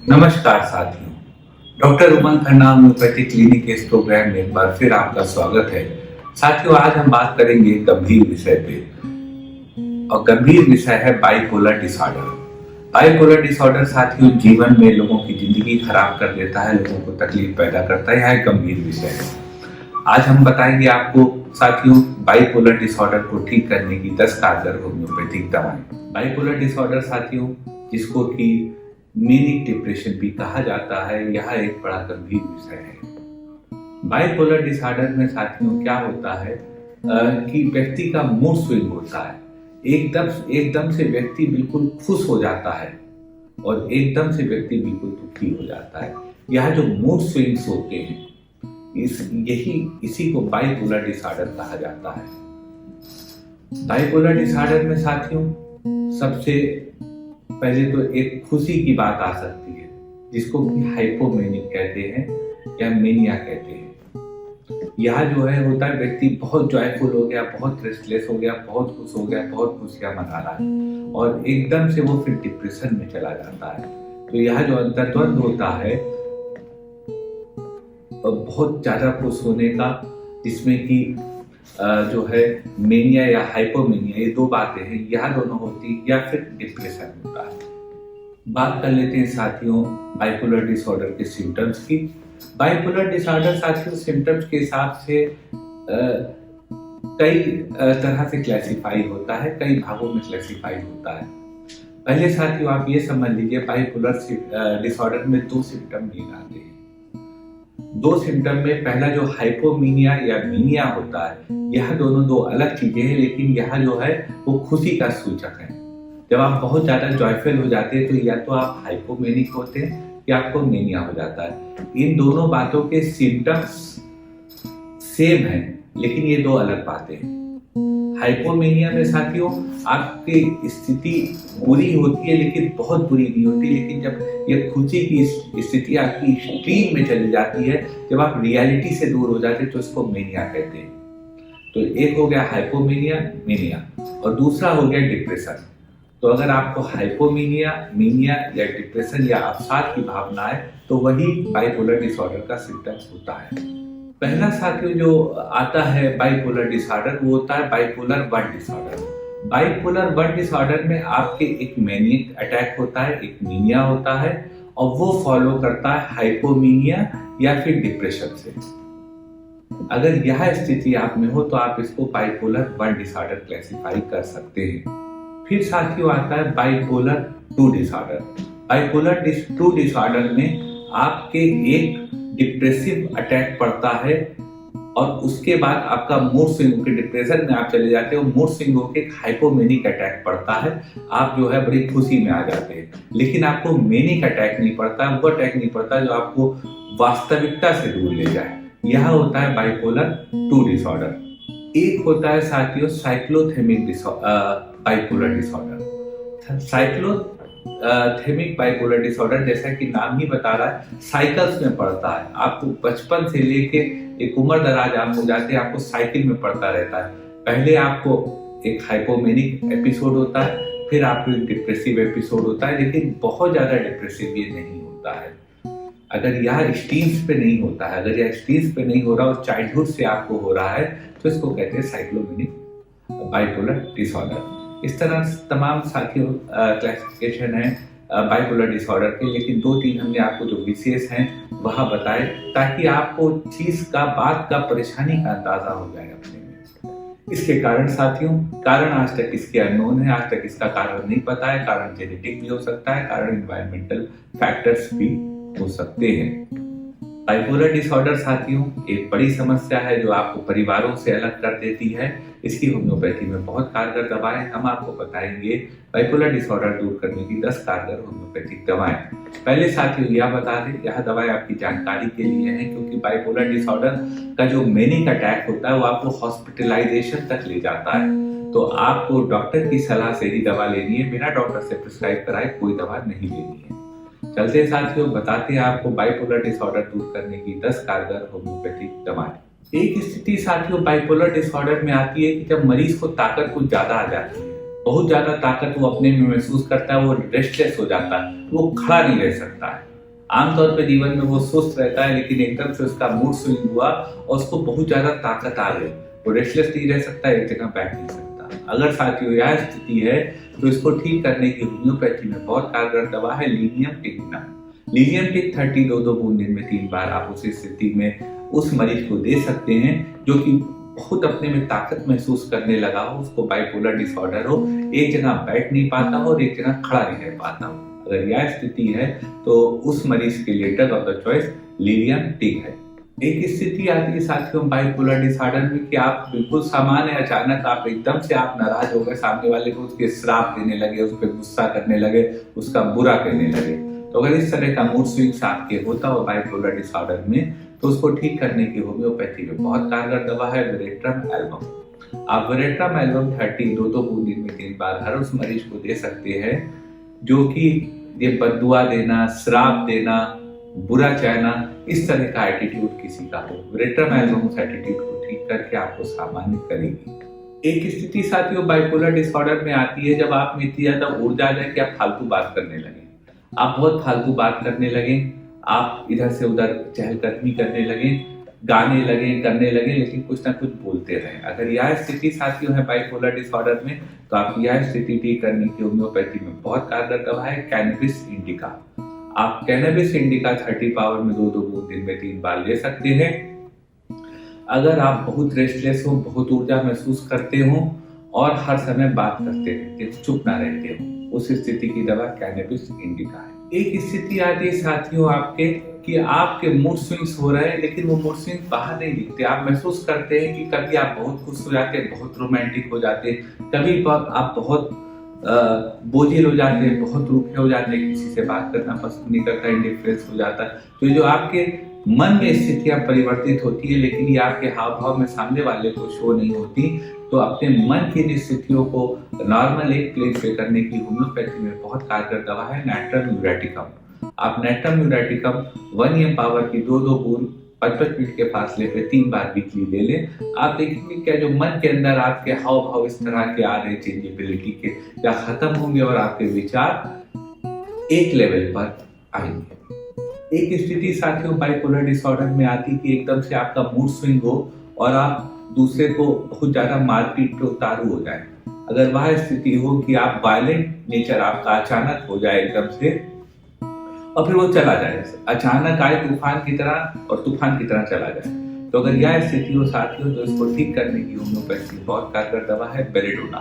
नमस्कार साथियों। डॉक्टर उमंग Khanna homeopathy clinic के इस प्रोग्राम में एक बार फिर आपका स्वागत है। साथियों, आज हम बात करेंगे गंभीर विषय पे, और गंभीर विषय है बाइपोलर डिसऑर्डर। बाइपोलर डिसऑर्डर साथियों जीवन में लोगों की जिंदगी खराब कर देता है, लोगों को तकलीफ पैदा करता है। यह एक गंभीर विषय है। आज हम बताएंगे आपको साथियों बाइपोलर डिसऑर्डर को ठीक करने की 10 कारगर होम्योपैथिक दवाएं। बाइपोलर डिसऑर्डर साथियों, जिसको कि मैनिक डिप्रेशन भी कहा जाता है, यह एक बड़ा गंभीर विषय है। बाइपोलर डिसऑर्डर में क्या होता है कि व्यक्ति का मूड स्विंग होता है। एकदम से व्यक्ति बिल्कुल खुश हो जाता है और एकदम से व्यक्ति बिल्कुल दुखी हो जाता है। यह जो मूड स्विंग्स होते हैं, इसी को बाइपोलर डिसऑर्डर कहा जाता है। बाइपोलर डिसऑर्डर में साथियों सबसे पहले तो एक खुशी की बात आ सकती है, जिसको कि हाइपोमेनिक कहते हैं या मेनिया कहते हैं। यह जो है होता है, व्यक्ति बहुत जॉयफुल हो गया, बहुत रेस्टलेस हो गया, बहुत खुश हो गया, बहुत खुशियां मना रहा है और एकदम से वो फिर डिप्रेशन में चला जाता है। तो यह जो अंतर्द्वंद होता है बहुत ज्यादा खुश होने का, जिसमें कि जो है मेनिया या हाइपोमेनिया, ये दो बातें हैं, यह दोनों होती या फिर डिप्रेशन होता है। बात कर लेते हैं साथियों बाइपोलर डिसऑर्डर के सिम्टम्स की। बाइपोलर डिसऑर्डर साथियों सिम्टम्स के हिसाब से कई तरह से क्लासिफाई होता है, कई भागों में क्लासिफाई होता है। पहले साथियों आप ये समझ लीजिए, बाइपोलर डिसऑर्डर में दो सिम्टम मेन आते हैं। दो सिम्टम में पहला जो हाइपोमीनिया या मीनिया होता है, यह दोनों दो अलग चीजें हैं, लेकिन यह जो है वो खुशी का सूचक है। जब आप बहुत ज्यादा जॉयफुल हो जाते हैं तो या तो आप हाइपोमेनिक होते हैं या आपको मेनिया हो जाता है। इन दोनों बातों के सिम्टम्स सेम हैं, लेकिन ये दो अलग बातें हैं। हाइपोमेनिया में साथियों आपकी स्थिति बुरी होती है, लेकिन बहुत बुरी नहीं होती, लेकिन जब ये खुशी की स्थिति आपकी एक्सट्रीम में चली जाती है, जब आप रियलिटी से दूर हो जाते हैं, तो इसको मेनिया कहते हैं। तो एक हो गया हाइपोमेनिया, मेनिया, और दूसरा हो गया डिप्रेशन। तो अगर आपको हाइपोमेनिया, मेनिया या डिप्रेशन या अवसाद की भावना है, तो वही बाइपोलर डिसऑर्डर का सिम्टम्स होता है। पहला साथियों जो आता है बाइपोलर डिसऑर्डर, वो होता है बाइपोलर 1 डिसऑर्डर। बाइपोलर 1 डिसऑर्डर में आपके एक मैनिक अटैक होता है, एक मीनिया होता है, और वो फॉलो करता है हाइपोमीनिया या फिर डिप्रेशन से। अगर यह स्थिति आप में हो तो आप इसको बाइपोलर 1 डिसऑर्डर क्लासिफाई कर सकते हैं। फिर साथियों आता है बाइपोलर 2 डिसऑर्डर। बाइपोलर 2 डिसऑर्डर में आपके एक डिप्रेसिव अटैक पड़ता है और उसके बाद आपका मूड स्विंग होकर डिप्रेशन में आप चले जाते हो, मूड स्विंग होकर एक हाइपोमेनिक अटैक पड़ता है, आप जो है बड़ी खुशी में आ जाते हैं। लेकिन आपको मेनिक अटैक नहीं पड़ता, वो अटैक नहीं पड़ता जो आपको वास्तविकता से दूर ले जाए। यह होता है बाइपोलर 2 डिसऑर्डर। एक होता है साथियों साइक्लोथेमिक बाइपोलर डिसऑर्डर। साइक्लोथेमिक बाइपोलर डिसऑर्डर, जैसा कि नाम ही बता रहा है, साइकिल्स में पड़ता है। आपको बचपन से लेके एक उम्र दराज आप हो जाते हैं, आपको साइकिल में पड़ता रहता है। पहले आपको एक हाइपोमेनिक एपिसोड होता है, फिर आपको एक डिप्रेसिव एपिसोड होता है, लेकिन बहुत ज्यादा डिप्रेसिव ये नहीं होता है। अगर यह एक्सट्रीम्स पे नहीं होता है, अगर यह एक्सट्रीम्स पे नहीं हो रहा और चाइल्डहुड से आपको हो रहा है, तो इसको कहते हैं साइक्लोमेनिक बाइपोलर डिसऑर्डर। इस तरह तमाम साथियों क्लासिफिकेशन है बाइपोलर डिसऑर्डर के, लेकिन 2-3 हमने आपको जो विशेष हैं वह बताए, ताकि आपको चीज का, बात का, परेशानी का अंदाजा हो जाए अपने में। इसके कारण साथियों, कारण आज तक इसके अननोन है, आज तक इसका कारण नहीं पता है। कारण जेनेटिक भी हो सकता है, कारण एनवायरमेंटल फैक्टर्स भी हो सकते हैं। बाइपोलर डिसऑर्डर साथियों एक बड़ी समस्या है जो आपको परिवारों से अलग कर देती है। इसकी होम्योपैथी में बहुत कारगर दवाएं हम आपको बताएंगे। बाइपोलर डिसऑर्डर दूर करने की 10 कारगर होम्योपैथिक दवाएं। पहले साथियों यह बता दें, यह दवाएं आपकी जानकारी के लिए हैं, क्योंकि बाइपोलर डिसऑर्डर का जो मैनिक अटैक होता है वो आपको हॉस्पिटलाइजेशन तक ले जाता है। तो आपको डॉक्टर की सलाह से ही दवा लेनी है, बिना डॉक्टर से प्रिस्क्राइब कराए कोई दवा नहीं लेनी है। चलते साथियों बताते हैं आपको बाइपोलर डिसऑर्डर दूर करने की 10 कारगर होम्योपैथिक दवाएं। एक स्थिति साथियों बाइपोलर डिसऑर्डर में आती है कि जब मरीज को ताकत कुछ ज्यादा आ जाती है, बहुत ज्यादा ताकत वो अपने में महसूस करता है, वो रेस्टलेस हो जाता है, वो खड़ा नहीं रह सकता है। आमतौर पे जीवन में वो सुस्त रहता है, लेकिन एकदम से उसका मूड स्विंग हुआ और उसको बहुत ज्यादा ताकत आ गई, वो रेस्टलेस नहीं रह सकता, एक जगह बैठ नहीं सकता। अगर साथियों यह स्थिति है तो इसको ठीक करने की होम्योपैथी में बहुत कारगर दवा है लीनियम टिक नाम। लीनियम टिक 30 दो बूंद दिन में 3 बार आप उस स्थिति में उस मरीज को दे सकते हैं जो कि बहुत अपने में ताकत महसूस करने लगा हो, उसको बाइपोलर डिसऑर्डर हो, एक जगह बैठ नहीं पाता हो और एक जगह खड़ा नहीं रह पाता हो। अगर यह स्थिति है तो उस मरीज के लिए ड्रग ऑफ द चॉइस लीनियम टिक है। एक स्थिति आती है साथियों बाइपोलर डिसऑर्डर में कि आप बिल्कुल सामान्य, अचानक आप एकदम से आप नाराज हो गए, सामने वाले को उसके श्राप देने लगे, उस पर गुस्सा करने लगे, उसका बुरा कहने लगे। तो अगर इस तरह का मूड स्विंग्स आपके होता हो बाइपोलर डिसऑर्डर में, तो उसको ठीक करने की होम्योपैथी में बहुत कारगर दवा है वेरेट्रम एल्बम। आप वेरेट्रम एल्बम 30 दो बूंद दिन में 3 बार हर उस मरीज को दे सकते हैं जो कि ये बद्दुआ देना, श्राप देना, बुरा कहना, इस तरह का एटीट्यूड किसी का हो। वेरेट्रम एल्बम उस एटीट्यूड को ठीक करके आपको सामान्य करेगी। एक स्थिति साथियों बाइपोलर डिसऑर्डर में आती है जब आप में इतनी ज्यादा ऊर्जा आ जाए कि आप फालतू बात करने लगे, आप बहुत फालतू बात करने लगे, आप इधर से उधर चहलकदमी करने लगे, गाने लगे, करने लगे, लेकिन कुछ ना कुछ बोलते रहे। अगर यह स्थिति साथियों है बाइपोलर डिसऑर्डर में, तो आप यह स्थिति ठीक करने की होम्योपैथी में बहुत कारगर दवा है कैनबिस इंडिका। आप कैनबिस इंडिका 30 पावर में दो बूंद दिन में 3 बार ले सकते हैं। अगर आप बहुत रेस्टलेस हो, बहुत ऊर्जा महसूस करते हो और हर समय बात करते रहते, चुप ना रहते हो, उस स्थिति की दवा कैनबिस इंडिका है। एक स्थिति आती है साथियों आपके कि आपके मूड स्विंग्स हो रहे हैं, लेकिन वो मूड स्विंग बाहर नहीं दिखते। आप महसूस करते हैं कि कभी आप बहुत खुश हो जाते हैं, बहुत रोमांटिक हो जाते हैं, कभी आप बहुत बोझिल हो जाते हैं, बहुत रूखे हो जाते हैं, किसी से बात करना पसंद नहीं करता, इंडिफरेंस हो जाता है। तो जो आपके मन में स्थितियां परिवर्तित होती है, लेकिन ये आपके हाव भाव में सामने वाले को शो नहीं होती, तो अपने मन की स्थितियों को नॉर्मल एक प्लेन पे करने की होम्योपैथी में बहुत कारगर दवा है नैट्रम यूरेटिकम। आप नैट्रम यूरेटिकम 1 ml पावर की दो बूंद 55 मिनट के फासले पे 3 बार वीकली ले लें। आप देखेंगे क्या जो मन के अंदर आपके हाव भाव इस तरह के आ रहे चेंजेबिलिटी के या खत्म होंगे और आपके विचार एक लेवल पर आएंगे। एक स्थिति साथियों बाइपोलर डिसऑर्डर में आती कि एकदम से आपका मूड स्विंग हो और आप दूसरे को बहुत ज्यादा मारपीट पे उतारू हो जाए। अगर वह स्थिति हो कि आप वायलेंट नेचर आपका अचानक हो जाए एकदम से और फिर वो चला जाए, अचानक आए तूफान की तरह और तूफान की तरह चला जाए, तो अगर यह स्थिति हो साथियों तो इसको ठीक करने की होम्योपैथी बहुत कारगर दवा है बेलेडोना।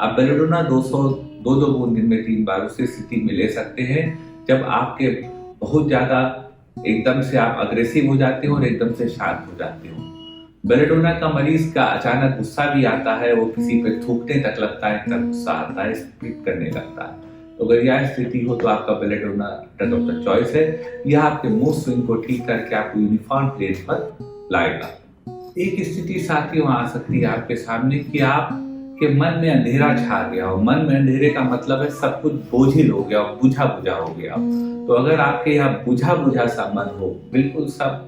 आप बेलेडोना 200 दो बूंद दिन में 3 बार उस स्थिति में ले सकते हैं जब आपके बहुत ज्यादा एकदम से आप अग्रेसिव हो जाते हो और एकदम से शांत हो जाते हो। बेलेडोना का मरीज का अचानक गुस्सा भी आता है, वो किसी पे थूकने तक लगता है, इतना गुस्सा आता है, स्पीड करने लगता है। तो अगर यह स्थिति हो तो आपका belladonna drug of the choice है। यह आपके मूड स्विंग को ठीक करके आपको यूनिफॉर्म प्लेस पर लाएगा। एक स्थिति साथियों आ सकती है आपके सामने कि आपके मन में अंधेरा छा गया हो। मन में अंधेरे का मतलब है सब कुछ बोझिल हो गया, बुझा बुझा हो गया। तो अगर आपके यहाँ बुझा बुझा सा मन हो, बिल्कुल सब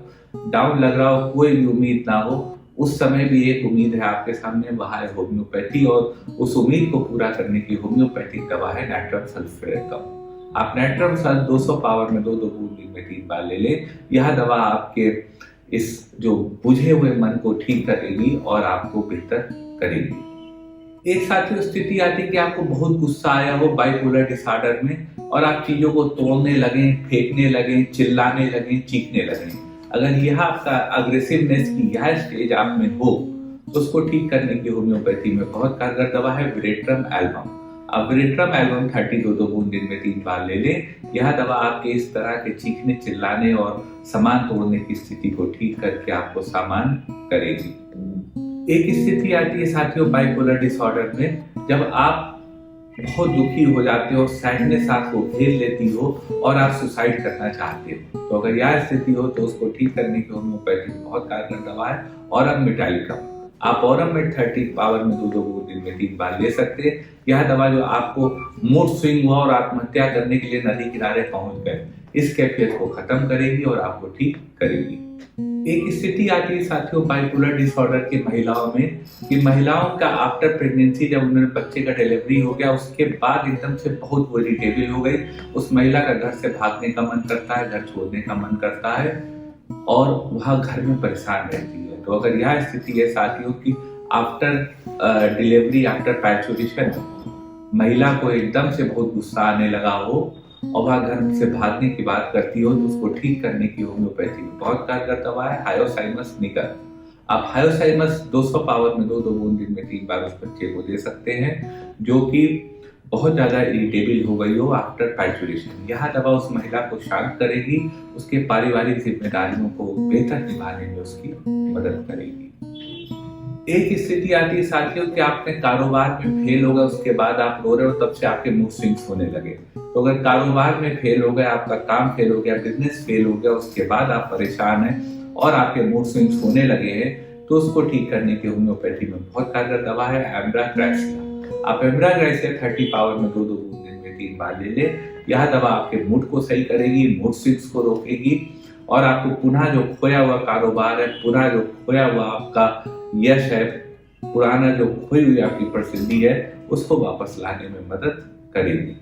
डाउन लग रहा हो, कोई भी उम्मीद ना हो, उस समय भी एक उम्मीद है आपके सामने, वह है होम्योपैथी और उस उम्मीद को पूरा करने की होम्योपैथिक दवा है नैट्रम सल्फेटम। आप नैट्रम सल्फ 200 पावर में दो बूंद दिन में 3 बार ले लें। यह दवा आपके इस जो बुझे हुए मन को ठीक करेगी और आपको बेहतर करेगी। एक साथी स्थिति आती है कि आपको बहुत गुस्सा आया हो बाइपोलर डिसऑर्डर में और आप चीजों को तोड़ने लगे, फेंकने लगे, चिल्लाने लगे, चीखने लगे। अगर यह आपका अग्रेसिवनेस की यह स्टेज आप में हो तो उसको ठीक करने की होम्योपैथी में बहुत कारगर दवा है वेरेट्रम एल्बम। अब वेरेट्रम एल्बम 30 दो बूंद दिन में 3 बार ले लें। यह दवा आपके इस तरह के चीखने, चिल्लाने और सामान तोड़ने की स्थिति को ठीक करके आपको सामान्य करेगी। एक स्थिति आती है साथियों बाइपोलर डिसऑर्डर में जब आप बहुत दुखी हो जाते हो, सैडनेस आपको घेर लेती हो और आप सुसाइड करना चाहते हो। तो अगर यह स्थिति हो तो उसको ठीक करने की होम्योपैथी बहुत कारगर दवा है ऑरम मेटालिकम। आप ऑरम में 30 पावर में दो बूंद दिन में 3 बार ले सकते हैं। यह दवा जो आपको मूड स्विंग हुआ और आत्महत्या करने के लिए नदी किनारे पहुंच गए, इस कैफियत को खत्म करेगी और आपको ठीक करेगी। एक स्थिति आती है साथियों बाइपोलर डिसऑर्डर की महिलाओं में कि महिलाओं का आफ्टर प्रेगनेंसी जब उन्हें बच्चे का डिलीवरी हो गया उसके बाद एकदम से बहुत वो इरिटेबल हो गई। उस महिला का घर से भागने का मन करता है, घर छोड़ने का मन करता है और वह घर में परेशान रहती है। तो अगर यह स्थिति है साथियों की आफ्टर डिलीवरी, आफ्टर पैचुरेशन महिला को एकदम से बहुत गुस्सा आने लगा हो और वह घर से भागने की बात करती हो, तो उसको ठीक करने की होम्योपैथी में बहुत कारगर दवा है हायोसाइमस निकर। आप हायोसाइमस 200 पावर में 2 बूंद दिन में 3 बार उस बच्चे को दे सकते हैं जो कि बहुत ज्यादा इरिटेबल हो गई हो आफ्टर पैचुरेशन। यह दवा उस महिला को शांत करेगी, उसके पारिवारिक जिम्मेदारियों को बेहतर निभाने में उसकी मदद करेगी। एक स्थिति आती है साथियों कि आपने कारोबार में फेल हो गए, उसके बाद आप रो रहे हो, तब से आपके मूड स्विंग्स होने लगे। तो अगर कारोबार में फेल हो गया, आपका काम फेल हो गया, बिजनेस फेल हो गया, उसके बाद आप परेशान हैं और आपके मूड स्विंग्स होने लगे हैं, तो उसको ठीक करने की होम्योपैथी में बहुत कारगर दवा है एम्ब्राग्रेसिया। आप एम्ब्राग्रेसिया 30 पावर में 2 बूंद दिन में 3 बार ले ले। यह दवा आपके मूड को सही करेगी, मूड स्विंग्स को रोकेगी और आपको पुनः जो खोया हुआ कारोबार है, पुनः जो खोया हुआ आपका यश है, पुराना जो खोई हुई आपकी प्रसिद्धि है, उसको वापस लाने में मदद करेगी।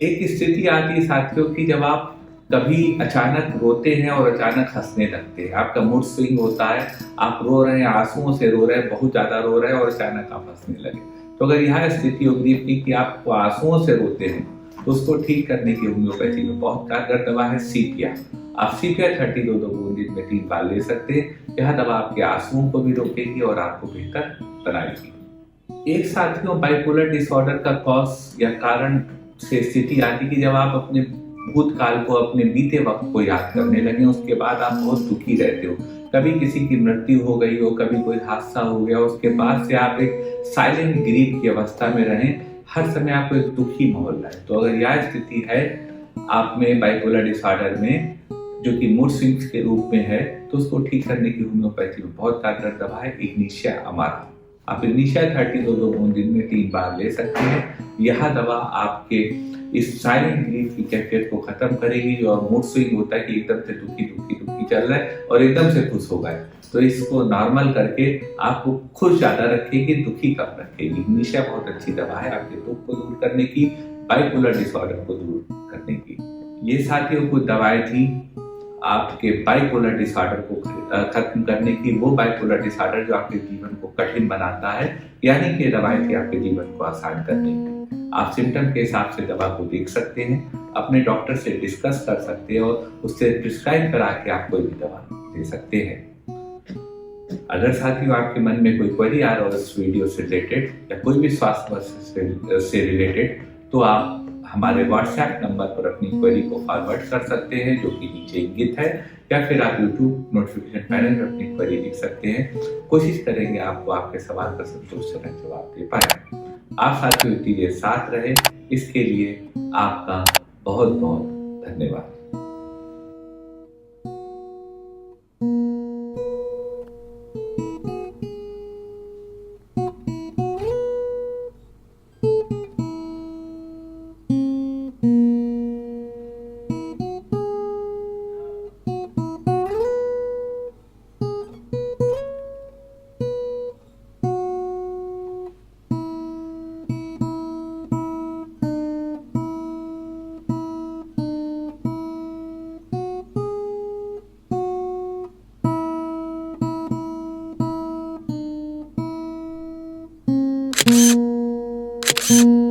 एक स्थिति आती है साथियों की जब आप कभी अचानक रोते हैं और अचानक हंसने लगते हैं। आपका मूड स्विंग होता है, आप रो रहे हैं, आंसुओं से रो रहे हैं, बहुत ज्यादा रो रहे हैं और अचानक आप हंसने लगे। तो अगर यह स्थिति होगी कि आप आंसुओं से रोते हैं तो उसको ठीक करने की होम्योपैथी में बहुत कारगर दवा है सीपिया। आप सीपिया 30 2 बूंद दिन में 3 बार ले सकते हैं। यह दवा आपके आंसुओं को भी रोकेगी और आपको बेहतर बनाएगी। एक साथियों बाइपोलर डिसऑर्डर का कॉज या कारण से स्थिति आती कि जब आप अपने भूतकाल को, अपने बीते वक्त को याद करने लगे, उसके बाद आप बहुत दुखी रहते हो। कभी किसी की मृत्यु हो गई हो, कभी कोई हादसा हो गया, उसके बाद से आप एक साइलेंट ग्रीफ की अवस्था में रहें, हर समय आपको एक दुखी माहौल रहे। तो अगर यह स्थिति है आप में बाइपोलर डिसऑर्डर में जो कि मूड स्विंग्स के रूप में है, तो उसको ठीक करने की होम्योपैथी में बहुत कारगर दवा है इग्निशिया अमारा। आप इग्निशिया 30 2 बूंद दिन में 3 बार ले सकते हैं। यह दवा आपके इस साइलेंट ग्रीफ की कैफियत को खत्म करेगी और मूड स्विंग होता है कि एकदम से दुखी दुखी दुखी चल रहा है और एकदम से खुश हो गए, तो इसको नॉर्मल करके आपको खुश ज्यादा रखेगी, दुखी कम रखेगी। इग्निशिया बहुत अच्छी दवा है आपके दुख को दूर करने की, बाइपोलर डिसऑर्डर को दूर करने की। ये साथियों कुछ दवाएं थी आपके बाइपोलर डिसऑर्डर को खत्म करने की, वो बाइपोलर डिसऑर्डर जो आपके जीवन को कठिन बनाता है, यानी कि दवाएं थी आपके जीवन को आसान करने की। आप सिम्टम के हिसाब से दवा को देख सकते हैं, अपने डॉक्टर से डिस्कस कर सकते हैं और उससे प्रिस्क्राइब करा के आप कोई भी दवा दे सकते हैं। अगर साथियों आपके मन में कोई क्वेरी आ रहा हो इस वीडियो से रिलेटेड या कोई भी स्वास्थ्य से रिलेटेड, तो आप हमारे व्हाट्सएप नंबर पर अपनी क्वेरी को फॉरवर्ड कर सकते हैं जो कि नीचे इंगित है, या फिर आप यूट्यूब नोटिफिकेशन पैनल पर अपनी क्वेरी लिख सकते हैं। कोशिश करेंगे आपको आपके सवाल का संतोषजनक जवाब दे पाए। आप साथियों इतनी देर साथ रहे, इसके लिए आपका बहुत बहुत धन्यवाद। Thank you.